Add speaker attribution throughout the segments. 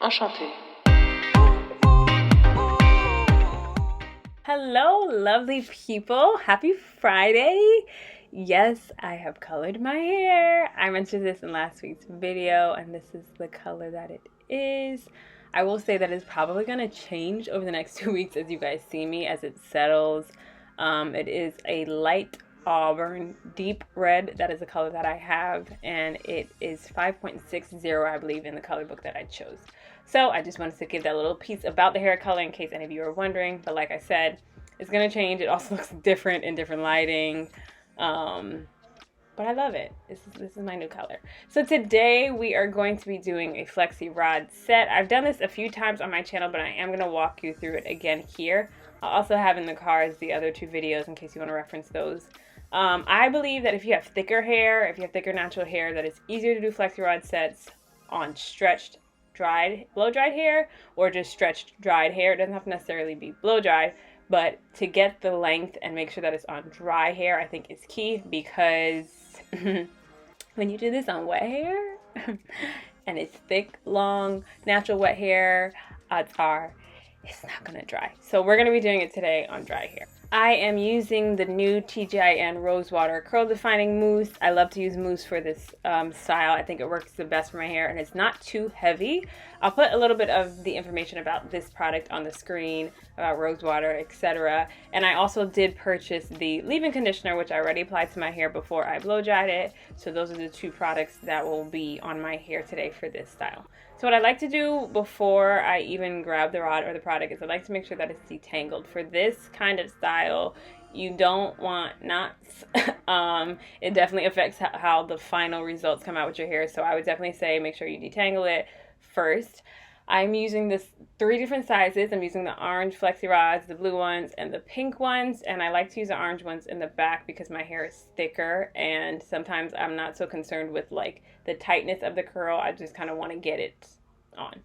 Speaker 1: Enchantée.
Speaker 2: Hello, lovely people. Happy Friday. Yes, I have colored my hair. I mentioned this in last week's video, and this is the color that it is. I will say that it's probably going to change over the next 2 weeks as you guys see me, as it settles. It is a light auburn, deep red. That is the color that I have, and it is 5.60, I believe, in the color book that I chose. So I just wanted to give that little piece about the hair color in case any of you are wondering. But like I said, it's going to change. It also looks different in different lighting. But I love it. This is my new color. So today we are going to be doing a Flexi rod set. I've done this a few times on my channel, but I am going to walk you through it again here. I'll also have in the cards the other two videos in case you want to reference those. I believe that if you have thicker hair, if you have thicker natural hair, that it's easier to do Flexi rod sets on stretched blow dried hair, or just stretched dried hair. It doesn't have to necessarily be blow dried, but to get the length and make sure that it's on dry hair, I think is key, because when you do this on wet hair and it's thick, long, natural wet hair, odds are it's not gonna dry. So we're gonna be doing it today on dry hair. I am using the new TGIN Rosewater Curl Defining Mousse. I love to use mousse for this style. I think it works the best for my hair, and it's not too heavy. I'll put a little bit of the information about this product on the screen, about rosewater, etc. And I also did purchase the leave-in conditioner, which I already applied to my hair before I blow dried it. So those are the two products that will be on my hair today for this style. So what I like to do before I even grab the rod or the product is I like to make sure that it's detangled. For this kind of style, you don't want knots. It definitely affects how the final results come out with your hair. So I would definitely say make sure you detangle it first. I'm using this 3 different sizes. I'm using the orange Flexi rods, the blue ones, and the pink ones. And I like to use the orange ones in the back because my hair is thicker, and sometimes I'm not so concerned with like the tightness of the curl. I just kind of want to get it on.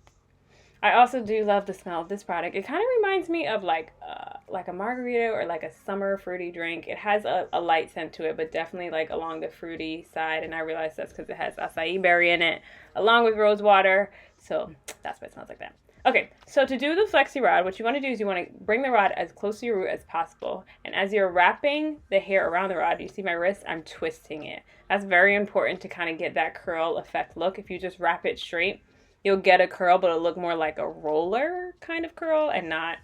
Speaker 2: I also do love the smell of this product. It kind of reminds me of like a margarita or like a summer fruity drink. It has a light scent to it, but definitely like along the fruity side. And I realize that's because it has acai berry in it, along with rose water. So that's why it smells like that. Okay, so to do the Flexi rod, what you want to do is you want to bring the rod as close to your root as possible. And as you're wrapping the hair around the rod, you see my wrist? I'm twisting it. That's very important to kind of get that curl effect look. If you just wrap it straight, you'll get a curl, but it'll look more like a roller kind of curl and not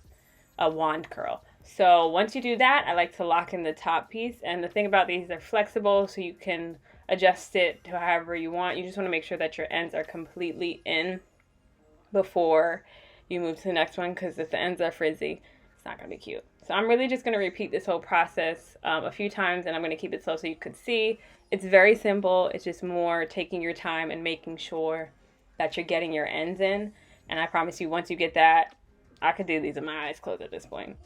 Speaker 2: a wand curl. So once you do that, I like to lock in the top piece. And the thing about these, they're flexible, so you can adjust it to however you want. You just want to make sure that your ends are completely in before you move to the next one, because if the ends are frizzy, it's not going to be cute. So I'm really just going to repeat this whole process a few times, and I'm going to keep it slow so you could see. It's very simple. It's just more taking your time and making sure that you're getting your ends in. And I promise you, once you get that, I could do these with my eyes closed at this point.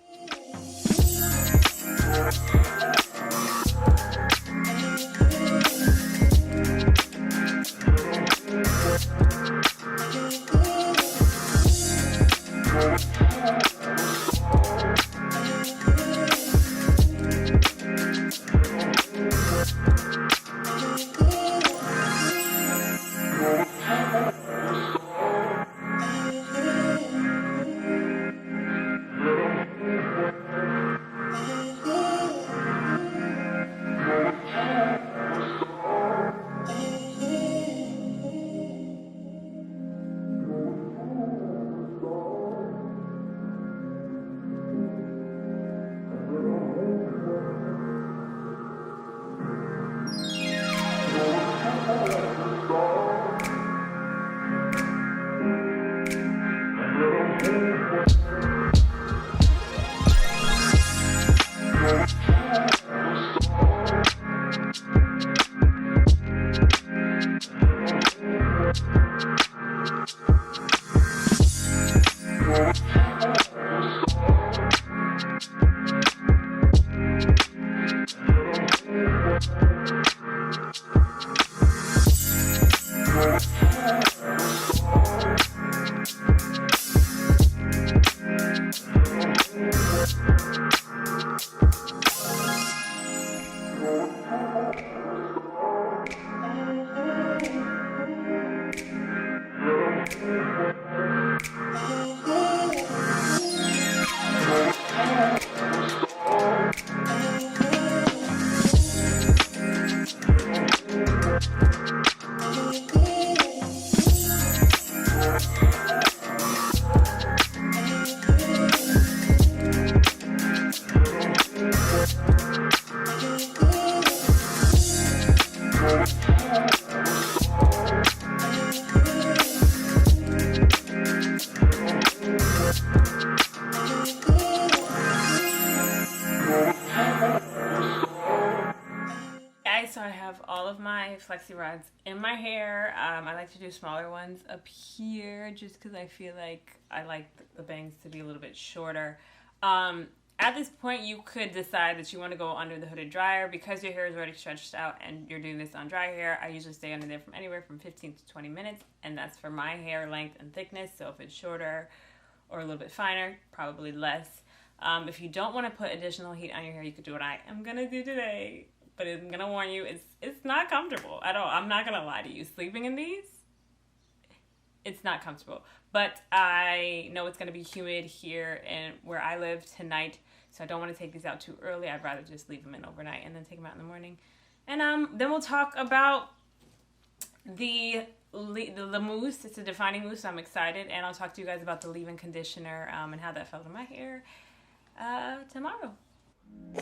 Speaker 2: of my Flexi rods in my hair. I like to do smaller ones up here just because I feel like I like the bangs to be a little bit shorter. At this point, you could decide that you want to go under the hooded dryer. Because your hair is already stretched out and you're doing this on dry hair, I usually stay under there from anywhere from 15 to 20 minutes, and that's for my hair length and thickness. So if it's shorter or a little bit finer, probably less. If you don't want to put additional heat on your hair, you could do what I am going to do today. But I'm going to warn you, it's not comfortable at all. I'm not going to lie to you. Sleeping in these, it's not comfortable. But I know it's going to be humid here and where I live tonight, so I don't want to take these out too early. I'd rather just leave them in overnight and then take them out in the morning. And then we'll talk about the mousse. It's a defining mousse. I'm excited. And I'll talk to you guys about the leave-in conditioner and how that felt in my hair tomorrow.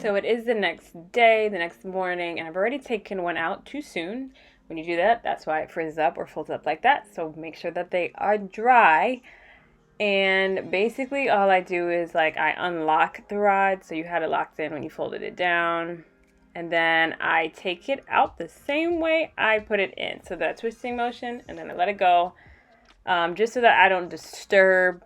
Speaker 2: So it is the next day, the next morning, and I've already taken one out too soon. When you do that, that's why it frizzes up or folds up like that. So make sure that they are dry. And basically all I do is like I unlock the rod, so you had it locked in when you folded it down. And then I take it out the same way I put it in. So that twisting motion, and then I let it go. Just so that I don't disturb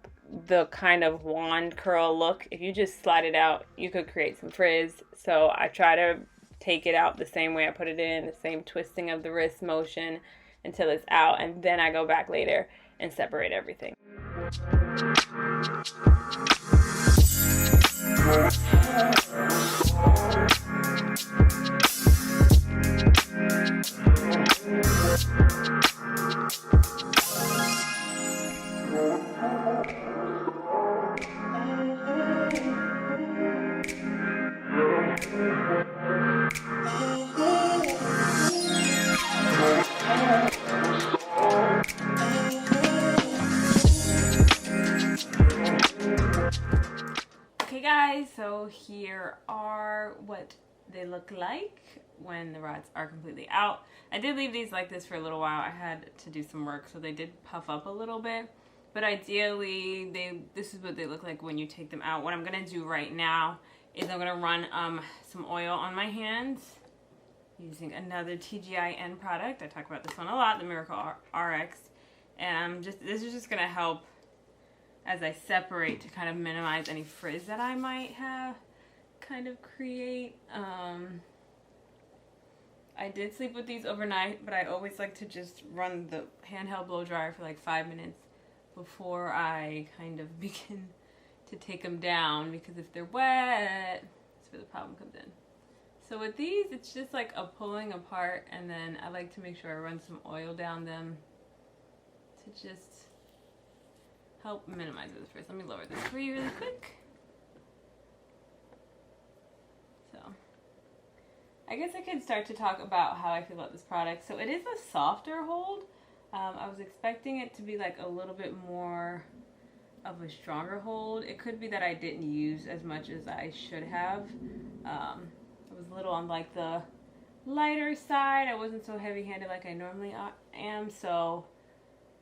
Speaker 2: the kind of wand curl look. If you just slide it out, you could create some frizz. So I try to take it out the same way I put it in, the same twisting of the wrist motion until it's out, and then I go back later and separate everything. So here are what they look like when the rods are completely out. I did leave these like this for a little while. I had to do some work, so they did puff up a little bit. But ideally, this is what they look like when you take them out. What I'm going to do right now is I'm going to run some oil on my hands using another TGIN product. I talk about this one a lot, the Miracle RX. And this is just going to help as I separate to kind of minimize any frizz that I might have kind of create. I did sleep with these overnight, but I always like to just run the handheld blow dryer for like 5 minutes before I kind of begin to take them down, because if they're wet, that's where the problem comes in. So with these, it's just like a pulling apart, and then I like to make sure I run some oil down them to just help minimize this frizz. Let me lower this for you really quick. So, I guess I could start to talk about how I feel about this product. So it is a softer hold. I was expecting it to be like a little bit more of a stronger hold. It could be that I didn't use as much as I should have. It was a little on like the lighter side. I wasn't so heavy-handed like I normally am, so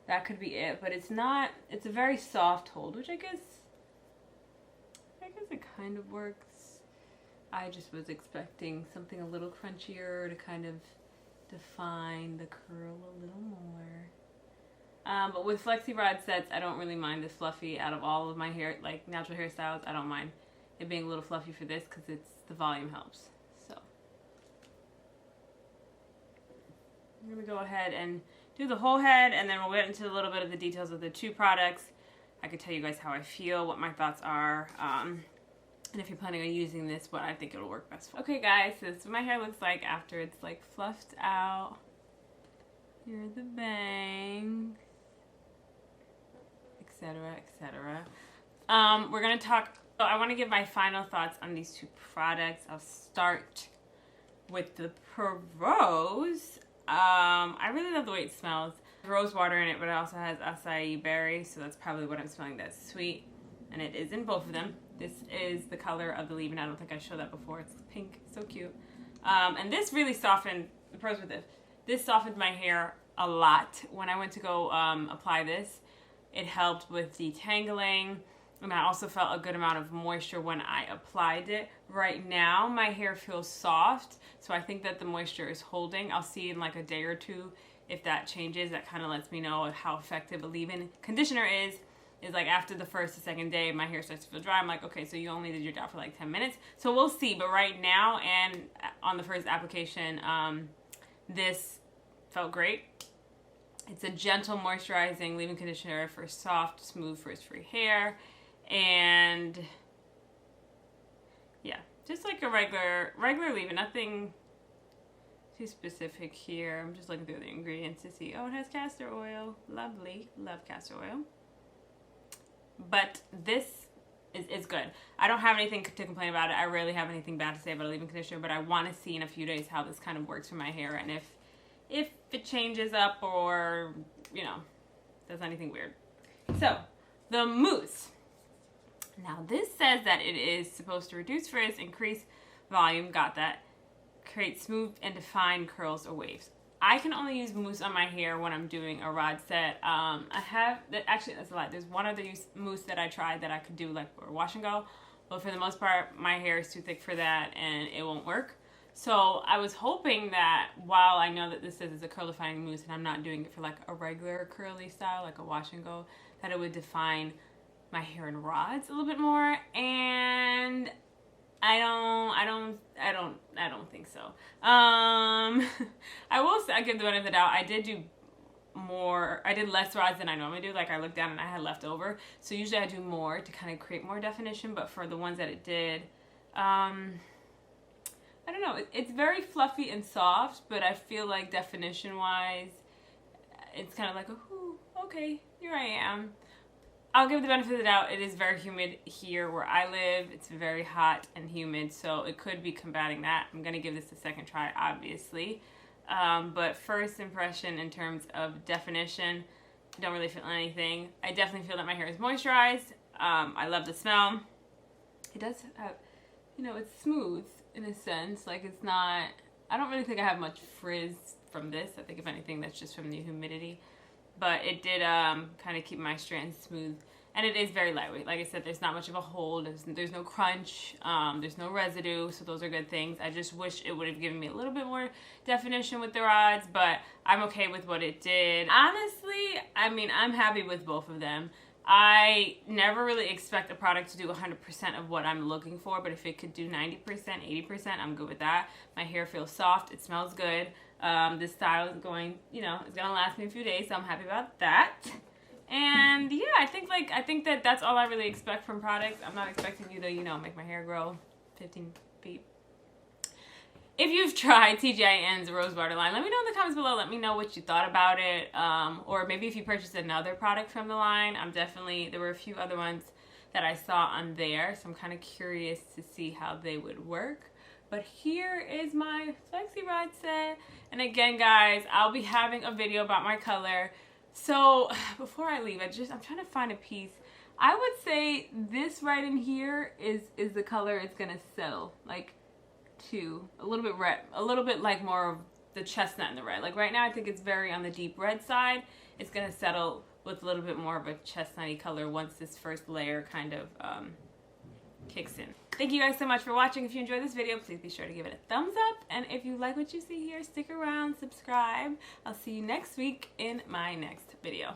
Speaker 2: that could be it. But it's not, it's a very soft hold, which I guess it kind of works. I just was expecting something a little crunchier to kind of define the curl a little more. But with Flexi rod sets, I don't really mind this fluffy. Out of all of my hair, like natural hairstyles, I don't mind it being a little fluffy for this because the volume helps. So I'm gonna go ahead and do the whole head, and then we'll get into a little bit of the details of the two products. I could tell you guys how I feel, what my thoughts are, and if you're planning on using this, what I think it'll work best for. Okay guys, so this is what my hair looks like after it's like fluffed out. Here are the bangs, etc., etc. We're gonna talk, so I want to give my final thoughts on these two products. I'll start with the pros. I really love the way it smells. There's rose water in it, but it also has acai berry, so that's probably what I'm smelling that's sweet. And it is in both of them. This is the color of the leave-in. I don't think I showed that before. It's pink, so cute. And this really softened, the pros with this softened my hair a lot. When I went to go apply this, it helped with detangling. And I also felt a good amount of moisture when I applied it. Right now, my hair feels soft, so I think that the moisture is holding. I'll see in like a day or two if that changes. That kind of lets me know how effective a leave-in conditioner is like after the first or second day, my hair starts to feel dry. I'm like, okay, so you only did your job for like 10 minutes. So we'll see. But right now and on the first application, this felt great. It's a gentle moisturizing leave-in conditioner for soft, smooth, frizz-free hair. And yeah, just like a regular leave-in, nothing too specific here. I'm just looking through the ingredients to see. Oh, it has castor oil. Lovely. Love castor oil. But this is good. I don't have anything to complain about it. I rarely have anything bad to say about a leave-in conditioner, but I want to see in a few days how this kind of works for my hair and if it changes up or, you know, does anything weird. So, the Mousse. Now, this says that it is supposed to reduce frizz, increase volume, got that, create smooth and defined curls or waves. I can only use mousse on my hair when I'm doing a rod set. Actually, that's a lie. There's one other mousse that I tried that I could do like for wash and go. But for the most part, my hair is too thick for that and it won't work. So I was hoping that while I know that this says it's a curl defining mousse and I'm not doing it for like a regular curly style, like a wash and go, that it would define my hair in rods a little bit more. And I don't think so. I will say, I give the benefit of the doubt. I did less rods than I normally do. Like I looked down and I had left over. So usually I do more to kind of create more definition. But for the ones that it did, I don't know. It's very fluffy and soft, but I feel like definition wise, it's kind of like, oh, okay, here I am. I'll give the benefit of the doubt. It is very humid here where I live. It's very hot and humid, so it could be combating that. I'm going to give this a second try, obviously. But first impression in terms of definition, I don't really feel anything. I definitely feel that my hair is moisturized. I love the smell. It does have, you know, it's smooth in a sense. Like it's not, I don't really think I have much frizz from this. I think if anything, that's just from the humidity. But it did kind of keep my strands smooth. And it is very lightweight. Like I said, there's not much of a hold. There's no crunch. There's no residue. So those are good things. I just wish it would have given me a little bit more definition with the rods. But I'm okay with what it did. Honestly, I mean, I'm happy with both of them. I never really expect a product to do 100% of what I'm looking for. But if it could do 90%, 80%, I'm good with that. My hair feels soft. It smells good. This style is going, you know, it's gonna last me a few days, so I'm happy about that. And yeah, I think that that's all I really expect from products. I'm not expecting you to, you know, make my hair grow 15 feet. If you've tried TGIN's Rose Water line, let me know in the comments below. Let me know what you thought about it. Or maybe if you purchased another product from the line. There were a few other ones that I saw on there, so I'm kind of curious to see how they would work. But here is my Flexi rod set. And again, guys, I'll be having a video about my color. So before I leave, I'm trying to find a piece. I would say this right in here is the color it's gonna settle, like to a little bit red, a little bit like more of the chestnut and the red. Like right now, I think it's very on the deep red side. It's gonna settle with a little bit more of a chestnutty color once this first layer kind of kicks in. Thank you guys so much for watching. If you enjoyed this video, please be sure to give it a thumbs up. And if you like what you see here, stick around, subscribe. I'll see you next week in my next video.